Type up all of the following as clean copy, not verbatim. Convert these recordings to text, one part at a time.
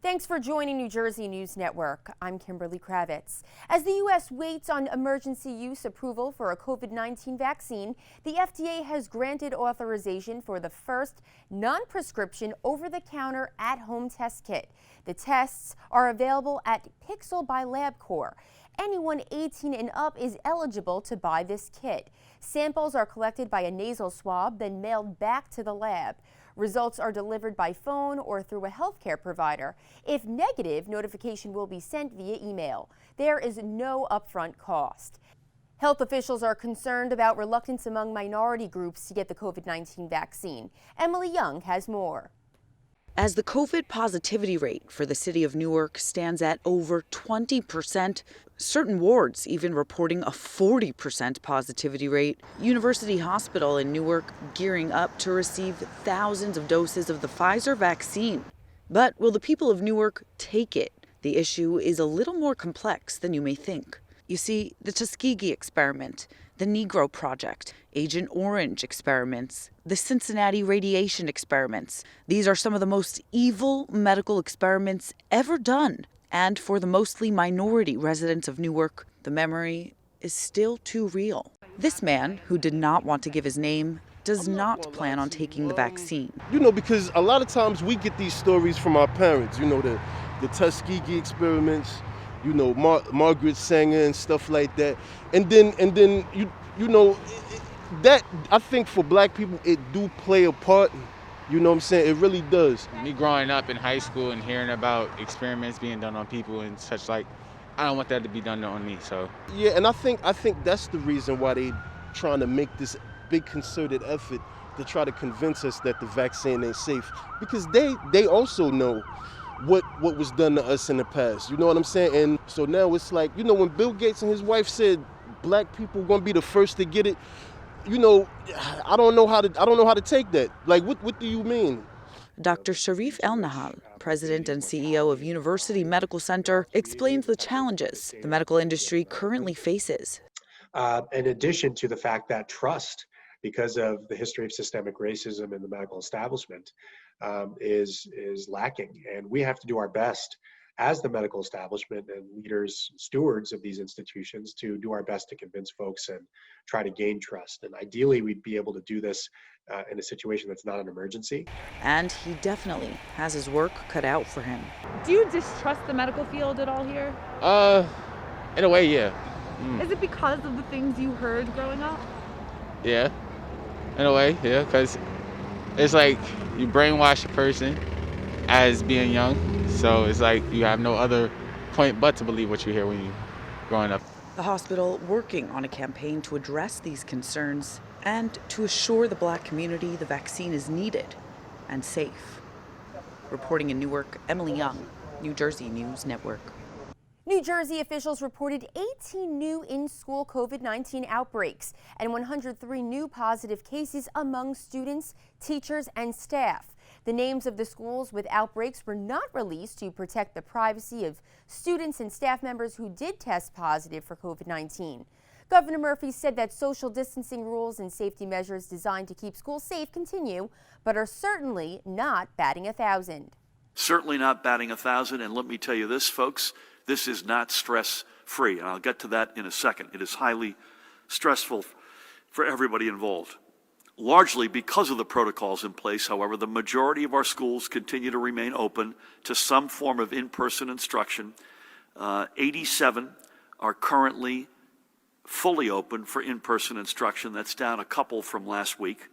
Thanks for joining New Jersey News Network. I'm Kimberly Kravitz. As the U.S. waits on emergency use approval for a COVID-19 vaccine, the FDA has granted authorization for the first non-prescription over-the-counter at-home test kit. The tests are available at Pixel by LabCorp. Anyone 18 and up is eligible to buy this kit. Samples are collected by a nasal swab, then mailed back to the lab. Results are delivered by phone or through a healthcare provider. If negative, notification will be sent via email. There is no upfront cost. Health officials are concerned about reluctance among minority groups to get the COVID-19 vaccine. Emily Young has more. As the COVID positivity rate for the city of Newark stands at over 20%, certain wards even reporting a 40% positivity rate, University Hospital in Newark gearing up to receive thousands of doses of the Pfizer vaccine. But will the people of Newark take it? The issue is a little more complex than you may think. You see, the Tuskegee experiment, the Negro Project, Agent Orange experiments, the Cincinnati radiation experiments. These are some of the most evil medical experiments ever done. And for the mostly minority residents of Newark, the memory is still too real. This man, who did not want to give his name, does not plan on taking the vaccine. Because a lot of times we get these stories from our parents, the Tuskegee experiments, Margaret Sanger and stuff like that. And then that I think for black people, it do play a part. You know what I'm saying? It really does. Me growing up in high school and hearing about experiments being done on people and such, I don't want that to be done on me, so. Yeah, and I think that's the reason why they trying to make this big concerted effort to try to convince us that the vaccine ain't safe. Because they also know what was done to us in the past. You know what I'm saying? And so now it's like, when Bill Gates and his wife said black people are gonna be the first to get it, I don't know how to take that. Like, what do you mean? Dr. Sharif El-Nahal, president and CEO of University Medical Center, explains the challenges the medical industry currently faces. In addition to the fact that trust, because of the history of systemic racism in the medical establishment, is lacking. And we have to do our best as the medical establishment and leaders, stewards of these institutions, to do our best to convince folks and try to gain trust. And ideally, we'd be able to do this in a situation that's not an emergency. And he definitely has his work cut out for him. Do you distrust the medical field at all here? In a way, yeah. Is it because of the things you heard growing up? Yeah, in a way, yeah, because it's like you brainwash a person as being young, so it's like you have no other point but to believe what you hear when you're growing up. The hospital working on a campaign to address these concerns and to assure the black community the vaccine is needed and safe. Reporting in Newark, Emily Young, New Jersey News Network. New Jersey officials reported 18 new in-school COVID-19 outbreaks and 103 new positive cases among students, teachers, and staff. The names of the schools with outbreaks were not released to protect the privacy of students and staff members who did test positive for COVID-19. Governor Murphy said that social distancing rules and safety measures designed to keep schools safe continue, but are certainly not batting 1,000. Certainly not batting 1,000, and let me tell you this, folks, this is not stress-free, and I'll get to that in a second. It is highly stressful for everybody involved. Largely because of the protocols in place, however, the majority of our schools continue to remain open to some form of in-person instruction. 87 are currently fully open for in-person instruction. That's down a couple from last week.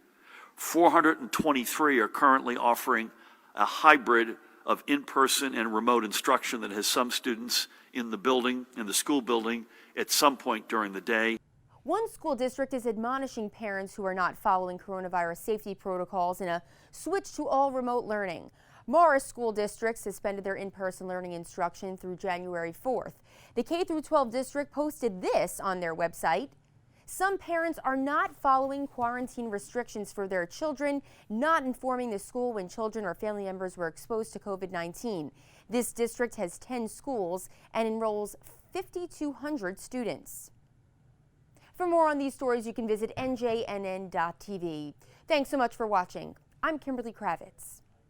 423 are currently offering a hybrid of in-person and remote instruction that has some students in the building, in the school building, at some point during the day. One school district is admonishing parents who are not following coronavirus safety protocols in a switch to all remote learning. Morris School District suspended their in-person learning instruction through January 4th. The K-12 district posted this on their website. Some parents are not following quarantine restrictions for their children, not informing the school when children or family members were exposed to COVID-19. This district has 10 schools and enrolls 5,200 students. For more on these stories, you can visit njnn.tv. Thanks so much for watching. I'm Kimberly Kravitz.